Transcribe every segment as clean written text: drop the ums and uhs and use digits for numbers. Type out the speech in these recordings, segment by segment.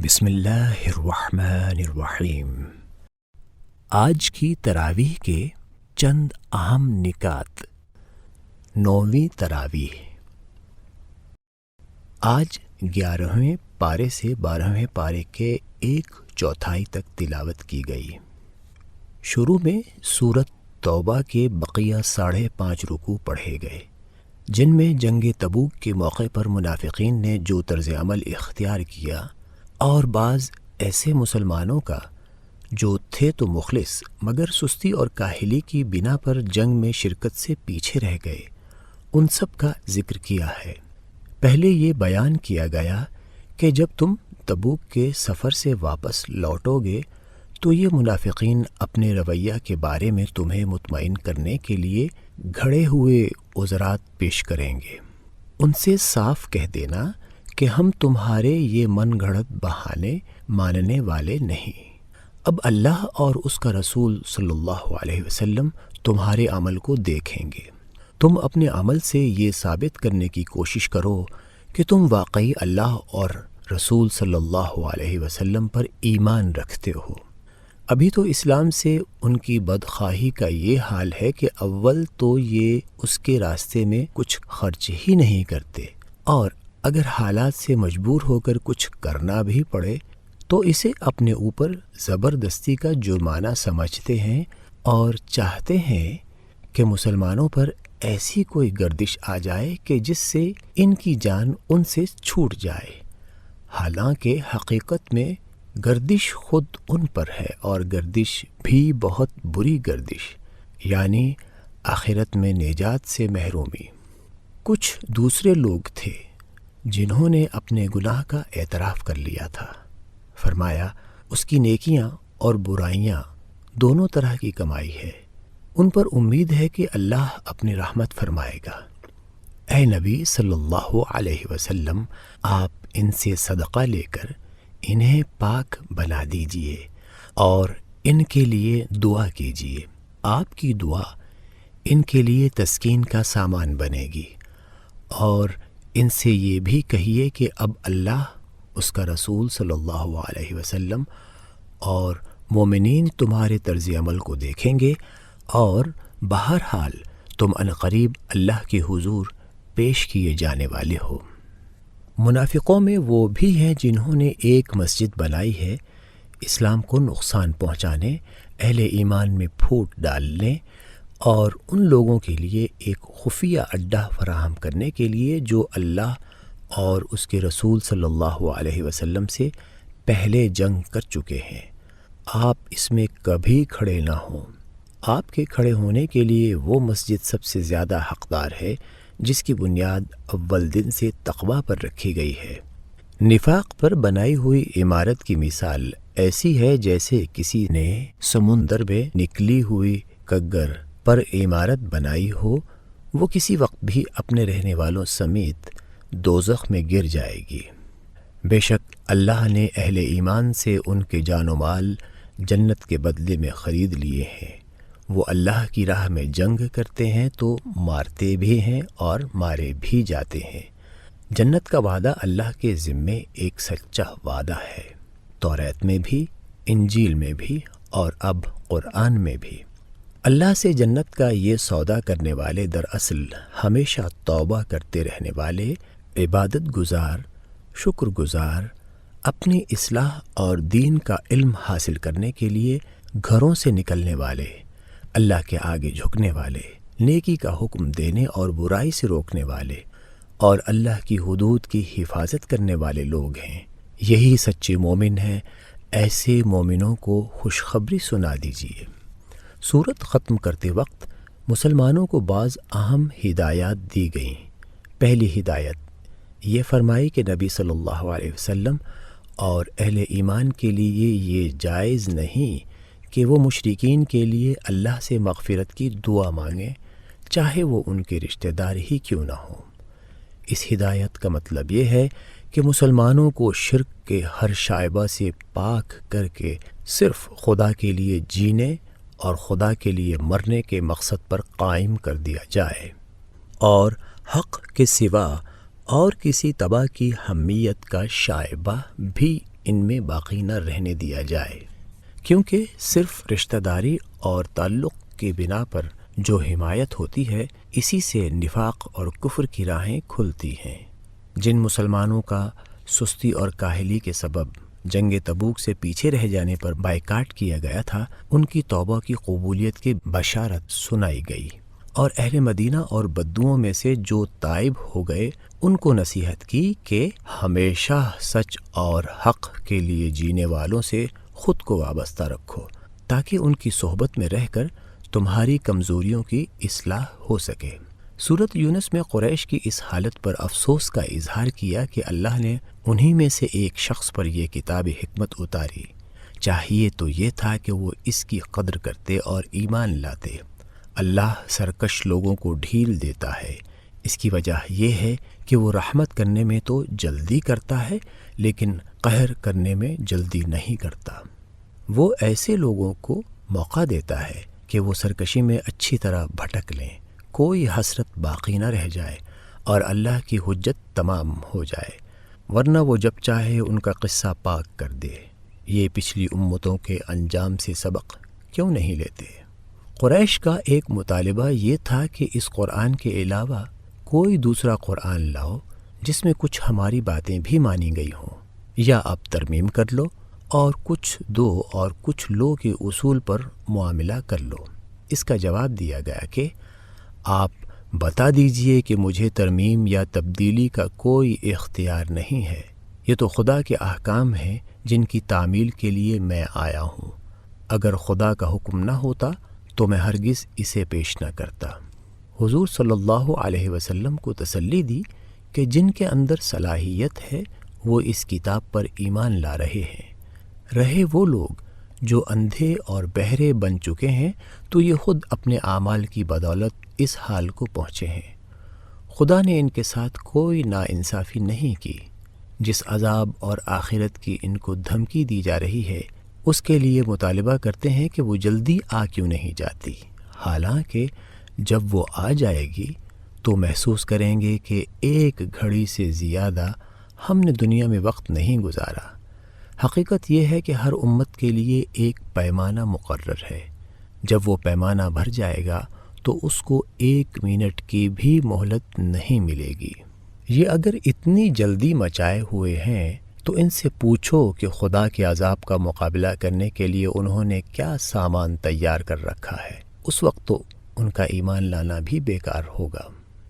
بسم اللہ الرحمن الرحیم۔ آج کی تراویح کے چند اہم نکات۔ 9ویں تراویح آج 11ویں پارے سے 12ویں پارے کے 1/4 تک تلاوت کی گئی۔ شروع میں سورۃ توبہ کے بقیہ 5.5 رکوع پڑھے گئے، جن میں جنگ تبوک کے موقع پر منافقین نے جو طرز عمل اختیار کیا اور بعض ایسے مسلمانوں کا جو تھے تو مخلص مگر سستی اور کاہلی کی بنا پر جنگ میں شرکت سے پیچھے رہ گئے، ان سب کا ذکر کیا ہے۔ پہلے یہ بیان کیا گیا کہ جب تم تبوک کے سفر سے واپس لوٹو گے تو یہ منافقین اپنے رویہ کے بارے میں تمہیں مطمئن کرنے کے لیے گھڑے ہوئے عذرات پیش کریں گے۔ ان سے صاف کہہ دینا کہ ہم تمہارے یہ من گھڑت بہانے ماننے والے نہیں۔ اب اللہ اور اس کا رسول صلی اللہ علیہ وسلم تمہارے عمل کو دیکھیں گے۔ تم اپنے عمل سے یہ ثابت کرنے کی کوشش کرو کہ تم واقعی اللہ اور رسول صلی اللہ علیہ وسلم پر ایمان رکھتے ہو۔ ابھی تو اسلام سے ان کی بدخواہی کا یہ حال ہے کہ اول تو یہ اس کے راستے میں کچھ خرچ ہی نہیں کرتے، اور اگر حالات سے مجبور ہو کر کچھ کرنا بھی پڑے تو اسے اپنے اوپر زبردستی کا جرمانہ سمجھتے ہیں اور چاہتے ہیں کہ مسلمانوں پر ایسی کوئی گردش آ جائے کہ جس سے ان کی جان ان سے چھوٹ جائے، حالانکہ حقیقت میں گردش خود ان پر ہے، اور گردش بھی بہت بری گردش، یعنی آخرت میں نجات سے محرومی۔ کچھ دوسرے لوگ تھے جنہوں نے اپنے گناہ کا اعتراف کر لیا تھا۔ فرمایا اس کی نیکیاں اور برائیاں دونوں طرح کی کمائی ہے، ان پر امید ہے کہ اللہ اپنی رحمت فرمائے گا۔ اے نبی صلی اللہ علیہ وسلم، آپ ان سے صدقہ لے کر انہیں پاک بنا دیجئے اور ان کے لیے دعا کیجئے۔ آپ کی دعا ان کے لیے تسکین کا سامان بنے گی، اور ان سے یہ بھی کہیے کہ اب اللہ، اس کا رسول صلی اللہ علیہ وسلم اور مومنین تمہارے طرز عمل کو دیکھیں گے، اور بہرحال تم عنقریب اللہ کے حضور پیش کیے جانے والے ہو۔ منافقوں میں وہ بھی ہیں جنہوں نے ایک مسجد بنائی ہے اسلام کو نقصان پہنچانے، اہل ایمان میں پھوٹ ڈالنے اور ان لوگوں کے لیے ایک خفیہ اڈہ فراہم کرنے کے لیے جو اللہ اور اس کے رسول صلی اللہ علیہ وسلم سے پہلے جنگ کر چکے ہیں۔ آپ اس میں کبھی کھڑے نہ ہوں۔ آپ کے کھڑے ہونے کے لیے وہ مسجد سب سے زیادہ حقدار ہے جس کی بنیاد اول دن سے تقویٰ پر رکھی گئی ہے۔ نفاق پر بنائی ہوئی عمارت کی مثال ایسی ہے جیسے کسی نے سمندر میں نکلی ہوئی کگر پر عمارت بنائی ہو، وہ کسی وقت بھی اپنے رہنے والوں سمیت دوزخ میں گر جائے گی۔ بے شک اللہ نے اہل ایمان سے ان کے جان و مال جنت کے بدلے میں خرید لیے ہیں۔ وہ اللہ کی راہ میں جنگ کرتے ہیں تو مارتے بھی ہیں اور مارے بھی جاتے ہیں۔ جنت کا وعدہ اللہ کے ذمے ایک سچا وعدہ ہے، توریت میں بھی، انجیل میں بھی، اور اب قرآن میں بھی۔ اللہ سے جنت کا یہ سودا کرنے والے دراصل ہمیشہ توبہ کرتے رہنے والے، عبادت گزار، شکر گزار، اپنی اصلاح اور دین کا علم حاصل کرنے کے لیے گھروں سے نکلنے والے، اللہ کے آگے جھکنے والے، نیکی کا حکم دینے اور برائی سے روکنے والے، اور اللہ کی حدود کی حفاظت کرنے والے لوگ ہیں۔ یہی سچے مومن ہیں۔ ایسے مومنوں کو خوشخبری سنا دیجیے۔ سورت ختم کرتے وقت مسلمانوں کو بعض اہم ہدایات دی گئیں۔ پہلی ہدایت یہ فرمائی کہ نبی صلی اللہ علیہ وسلم اور اہل ایمان کے لیے یہ جائز نہیں کہ وہ مشرکین کے لیے اللہ سے مغفرت کی دعا مانگیں، چاہے وہ ان کے رشتہ دار ہی کیوں نہ ہوں۔ اس ہدایت کا مطلب یہ ہے کہ مسلمانوں کو شرک کے ہر شائبہ سے پاک کر کے صرف خدا کے لیے جینے اور خدا کے لیے مرنے کے مقصد پر قائم کر دیا جائے، اور حق کے سوا اور کسی تبع کی حمیت کا شائبہ بھی ان میں باقی نہ رہنے دیا جائے، کیونکہ صرف رشتہ داری اور تعلق کی بنا پر جو حمایت ہوتی ہے، اسی سے نفاق اور کفر کی راہیں کھلتی ہیں۔ جن مسلمانوں کا سستی اور کاہلی کے سبب جنگ تبوک سے پیچھے رہ جانے پر بائیکاٹ کیا گیا تھا، ان کی توبہ کی قبولیت کی بشارت سنائی گئی، اور اہل مدینہ اور بدوؤں میں سے جو تائب ہو گئے ان کو نصیحت کی کہ ہمیشہ سچ اور حق کے لیے جینے والوں سے خود کو وابستہ رکھو، تاکہ ان کی صحبت میں رہ کر تمہاری کمزوریوں کی اصلاح ہو سکے۔ سورۃ یونس میں قریش کی اس حالت پر افسوس کا اظہار کیا کہ اللہ نے انہی میں سے ایک شخص پر یہ کتاب حکمت اتاری، چاہیے تو یہ تھا کہ وہ اس کی قدر کرتے اور ایمان لاتے۔ اللہ سرکش لوگوں کو ڈھیل دیتا ہے، اس کی وجہ یہ ہے کہ وہ رحمت کرنے میں تو جلدی کرتا ہے لیکن قہر کرنے میں جلدی نہیں کرتا۔ وہ ایسے لوگوں کو موقع دیتا ہے کہ وہ سرکشی میں اچھی طرح بھٹک لیں، کوئی حسرت باقی نہ رہ جائے اور اللہ کی حجت تمام ہو جائے، ورنہ وہ جب چاہے ان کا قصہ پاک کر دے۔ یہ پچھلی امتوں کے انجام سے سبق کیوں نہیں لیتے؟ قریش کا ایک مطالبہ یہ تھا کہ اس قرآن کے علاوہ کوئی دوسرا قرآن لاؤ جس میں کچھ ہماری باتیں بھی مانی گئی ہوں، یا اب ترمیم کر لو اور کچھ دو اور کچھ لو کے اصول پر معاملہ کر لو۔ اس کا جواب دیا گیا کہ آپ بتا دیجئے کہ مجھے ترمیم یا تبدیلی کا کوئی اختیار نہیں ہے، یہ تو خدا کے احکام ہیں جن کی تعمیل کے لیے میں آیا ہوں۔ اگر خدا کا حکم نہ ہوتا تو میں ہرگز اسے پیش نہ کرتا۔ حضور صلی اللہ علیہ وسلم کو تسلی دی کہ جن کے اندر صلاحیت ہے وہ اس کتاب پر ایمان لا رہے ہیں۔ رہے وہ لوگ جو اندھے اور بہرے بن چکے ہیں تو یہ خود اپنے اعمال کی بدولت اس حال کو پہنچے ہیں۔ خدا نے ان کے ساتھ کوئی ناانصافی نہیں کی۔ جس عذاب اور آخرت کی ان کو دھمکی دی جا رہی ہے اس کے لیے مطالبہ کرتے ہیں کہ وہ جلدی آ کیوں نہیں جاتی، حالانکہ جب وہ آ جائے گی تو محسوس کریں گے کہ ایک گھڑی سے زیادہ ہم نے دنیا میں وقت نہیں گزارا۔ حقیقت یہ ہے کہ ہر امت کے لیے ایک پیمانہ مقرر ہے، جب وہ پیمانہ بھر جائے گا تو اس کو 1 منٹ کی بھی مہلت نہیں ملے گی۔ یہ اگر اتنی جلدی مچائے ہوئے ہیں تو ان سے پوچھو کہ خدا کے عذاب کا مقابلہ کرنے کے لیے انہوں نے کیا سامان تیار کر رکھا ہے، اس وقت تو ان کا ایمان لانا بھی بیکار ہوگا۔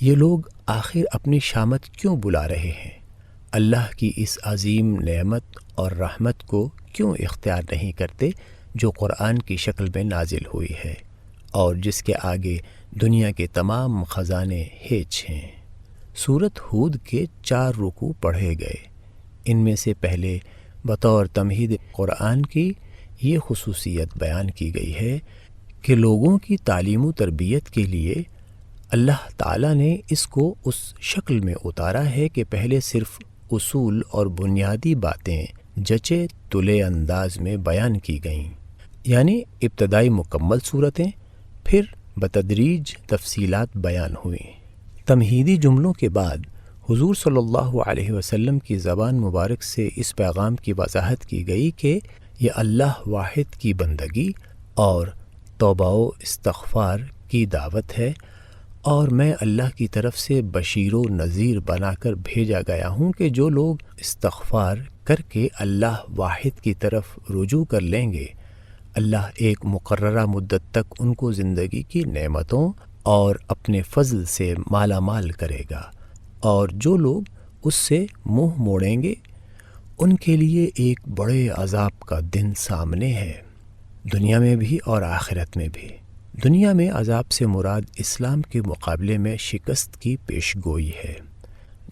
یہ لوگ آخر اپنی شامت کیوں بلا رہے ہیں؟ اللہ کی اس عظیم نعمت اور رحمت کو کیوں اختیار نہیں کرتے جو قرآن کی شکل میں نازل ہوئی ہے اور جس کے آگے دنیا کے تمام خزانے ہیچ ہیں۔ سورۃ ہود کے 4 رکوع پڑھے گئے۔ ان میں سے پہلے بطور تمہید قرآن کی یہ خصوصیت بیان کی گئی ہے کہ لوگوں کی تعلیم و تربیت کے لیے اللہ تعالیٰ نے اس کو اس شکل میں اتارا ہے کہ پہلے صرف اصول اور بنیادی باتیں جچے تلے انداز میں بیان کی گئیں، یعنی ابتدائی مکمل صورتیں، پھر بتدریج تفصیلات بیان ہوئیں۔ تمہیدی جملوں کے بعد حضور صلی اللہ علیہ وسلم کی زبان مبارک سے اس پیغام کی وضاحت کی گئی کہ یہ اللہ واحد کی بندگی اور توبہ و استغفار کی دعوت ہے، اور میں اللہ کی طرف سے بشیر و نذیر بنا کر بھیجا گیا ہوں کہ جو لوگ استغفار کر کے اللہ واحد کی طرف رجوع کر لیں گے، اللہ ایک مقررہ مدت تک ان کو زندگی کی نعمتوں اور اپنے فضل سے مالا مال کرے گا، اور جو لوگ اس سے منہ موڑیں گے ان کے لیے ایک بڑے عذاب کا دن سامنے ہے، دنیا میں بھی اور آخرت میں بھی۔ دنیا میں عذاب سے مراد اسلام کے مقابلے میں شکست کی پیش گوئی ہے۔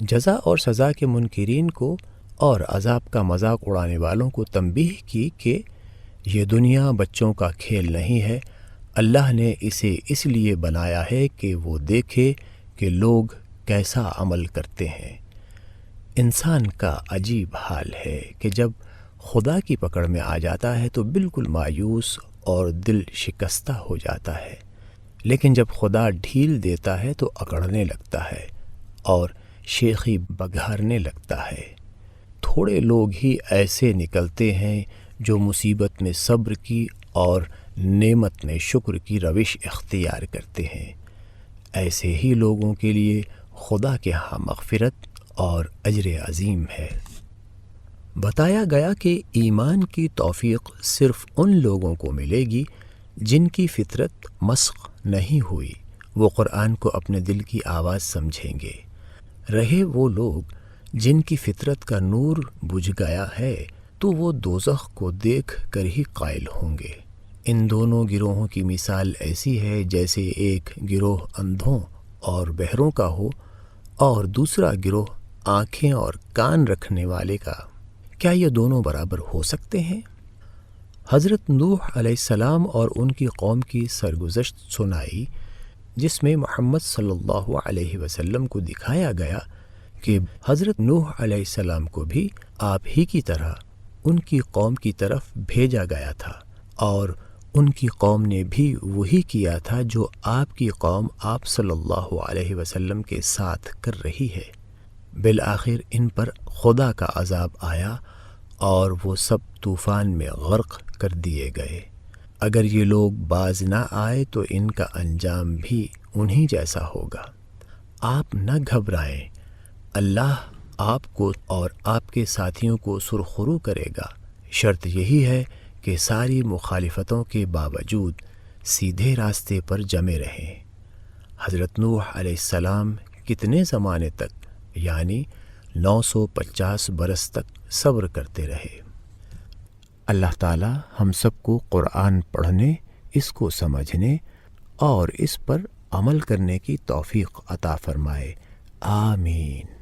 جزا اور سزا کے منکرین کو اور عذاب کا مذاق اڑانے والوں کو تنبیہ کی کہ یہ دنیا بچوں کا کھیل نہیں ہے، اللہ نے اسے اس لیے بنایا ہے کہ وہ دیکھے کہ لوگ کیسا عمل کرتے ہیں۔ انسان کا عجیب حال ہے کہ جب خدا کی پکڑ میں آ جاتا ہے تو بالکل مایوس اور دل شکستہ ہو جاتا ہے، لیکن جب خدا ڈھیل دیتا ہے تو اکڑنے لگتا ہے اور شیخی بگھارنے لگتا ہے۔ تھوڑے لوگ ہی ایسے نکلتے ہیں جو مصیبت میں صبر کی اور نعمت میں شکر کی روش اختیار کرتے ہیں۔ ایسے ہی لوگوں کے لیے خدا کے ہاں مغفرت اور اجر عظیم ہے۔ بتایا گیا کہ ایمان کی توفیق صرف ان لوگوں کو ملے گی جن کی فطرت مسخ نہیں ہوئی، وہ قرآن کو اپنے دل کی آواز سمجھیں گے۔ رہے وہ لوگ جن کی فطرت کا نور بجھ گیا ہے تو وہ دوزخ کو دیکھ کر ہی قائل ہوں گے۔ ان دونوں گروہوں کی مثال ایسی ہے جیسے ایک گروہ اندھوں اور بہروں کا ہو اور دوسرا گروہ آنکھیں اور کان رکھنے والے کا۔ کیا یہ دونوں برابر ہو سکتے ہیں؟ حضرت نوح علیہ السلام اور ان کی قوم کی سرگزشت سنائی، جس میں محمد صلی اللہ علیہ وسلم کو دکھایا گیا کہ حضرت نوح علیہ السلام کو بھی آپ ہی کی طرح ان کی قوم کی طرف بھیجا گیا تھا، اور ان کی قوم نے بھی وہی کیا تھا جو آپ کی قوم آپ صلی اللہ علیہ وسلم کے ساتھ کر رہی ہے۔ بالآخر ان پر خدا کا عذاب آیا اور وہ سب طوفان میں غرق کر دیے گئے۔ اگر یہ لوگ باز نہ آئے تو ان کا انجام بھی انہی جیسا ہوگا۔ آپ نہ گھبرائیں، اللہ آپ کو اور آپ کے ساتھیوں کو سرخرو کرے گا۔ شرط یہی ہے کہ ساری مخالفتوں کے باوجود سیدھے راستے پر جمے رہیں۔ حضرت نوح علیہ السلام کتنے زمانے تک، یعنی 950 برس تک صبر کرتے رہے۔ اللہ تعالی ہم سب کو قرآن پڑھنے، اس کو سمجھنے اور اس پر عمل کرنے کی توفیق عطا فرمائے۔ آمین۔